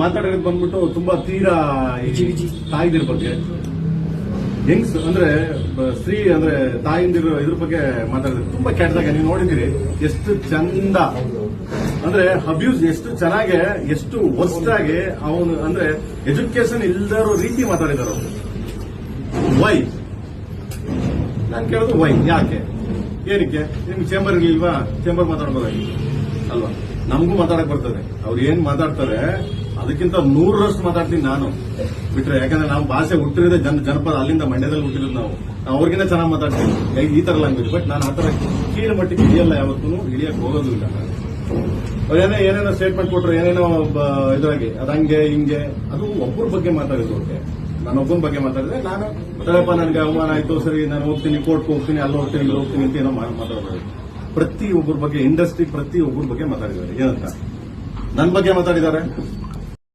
ಮಾತಾಡೋದು ಬಂದ್ಬಿಟ್ಟು ತುಂಬಾ ತೀರಾ ತಾಯಿದಿರ ಬಗ್ಗೆ ಹೆಂಗ್ಸ್ ಅಂದ್ರೆ ಸ್ತ್ರೀ ಅಂದ್ರೆ ತಾಯಿಂದಿರು ಇದ್ರ ಬಗ್ಗೆ ಮಾತಾಡಿದ್ರೆ ತುಂಬಾ ಕೆಟ್ಟದಾಗ ನೀವು ನೋಡಿದಿರಿ. ಎಷ್ಟು ಚಂದ ಅಂದ್ರೆ ಅಬ್ಯೂಸ್ ಎಷ್ಟು ಚೆನ್ನಾಗಿ ಎಷ್ಟು ವರ್ಸ್ಟಾಗಿ ಅವನು ಅಂದ್ರೆ ಎಜುಕೇಶನ್ ಇಲ್ದಾರೋ ರೀತಿ ಮಾತಾಡಿದಾರೆ. ವೈ ನಾನು ಕೇಳೋದು ವೈ, ಯಾಕೆ, ಏನಕ್ಕೆ? ನಿಮ್ಗೆ ಚೇಂಬರ್ ಇಲ್ವಾ? ಚೇಂಬರ್ ಮಾತಾಡ್ಬೋದಾಗಿ ಅಲ್ವಾ? ನಮಗೂ ಮಾತಾಡಕ್ ಬರ್ತದೆ. ಅವ್ರು ಏನ್ ಮಾತಾಡ್ತಾರೆ ಅದಕ್ಕಿಂತ 100ರಷ್ಟು ಮಾತಾಡ್ತೀನಿ ನಾನು ಬಿಟ್ರೆ. ಯಾಕಂದ್ರೆ ನಾವು ಭಾಷೆ ಹುಟ್ಟಿರೋದೇ ಜನಪದ, ಅಲ್ಲಿಂದ ಮಂಡ್ಯದಲ್ಲಿ ಹುಟ್ಟಿರೋದು ನಾವು ಅವ್ರಿಗಿಂತ ಚೆನ್ನಾಗಿ ಮಾತಾಡ್ತೀವಿ ಈ ತರ ಲ್ಯಾಂಗ್ವೇಜ್. ಬಟ್ ನಾನು ಆ ತರ ಕೀಳು ಮಟ್ಟಿಗೆ ಹಿಡಿಯಲ್ಲ, ಯಾವತ್ತೂ ಹಿಡಿಯಕ್ ಹೋಗೋದು ಇಲ್ಲ. ಏನೇನೋ ಸ್ಟೇಟ್ಮೆಂಟ್ ಕೊಟ್ರು, ಏನೇನೋ ಇದ್ರಾಗಿ ಅದಂಗೆ ಹಿಂಗೆ, ಅದು ಒಬ್ಬರ ಬಗ್ಗೆ ಮಾತಾಡಿದ್ರು. ಓಕೆ, ನಾನು ಒಬ್ಬನ ಬಗ್ಗೆ ಮಾತಾಡಿದ್ರೆ ನಾನು ತಡಪ್ಪ ನನಗೆ ಅವಮಾನ ಆಯ್ತು, ಸರಿ ನಾನು ಹೋಗ್ತೀನಿ, ಕೋರ್ಟ್ಗೆ ಹೋಗ್ತೀನಿ, ಅಲ್ಲಿ ಹೋಗ್ತೀನಿ, ಇಲ್ಲಿ ಹೋಗ್ತೀನಿ ಅಂತ ಏನೋ ಮಾತಾಡೋದು. ಪ್ರತಿ ಒಬ್ಬರ ಬಗ್ಗೆ ಇಂಡಸ್ಟ್ರಿ ಪ್ರತಿ ಒಬ್ಬರ ಬಗ್ಗೆ ಮಾತಾಡಿದ್ದಾರೆ. ಏನಂತ ನನ್ನ ಬಗ್ಗೆ ಮಾತಾಡಿದ್ದಾರೆ.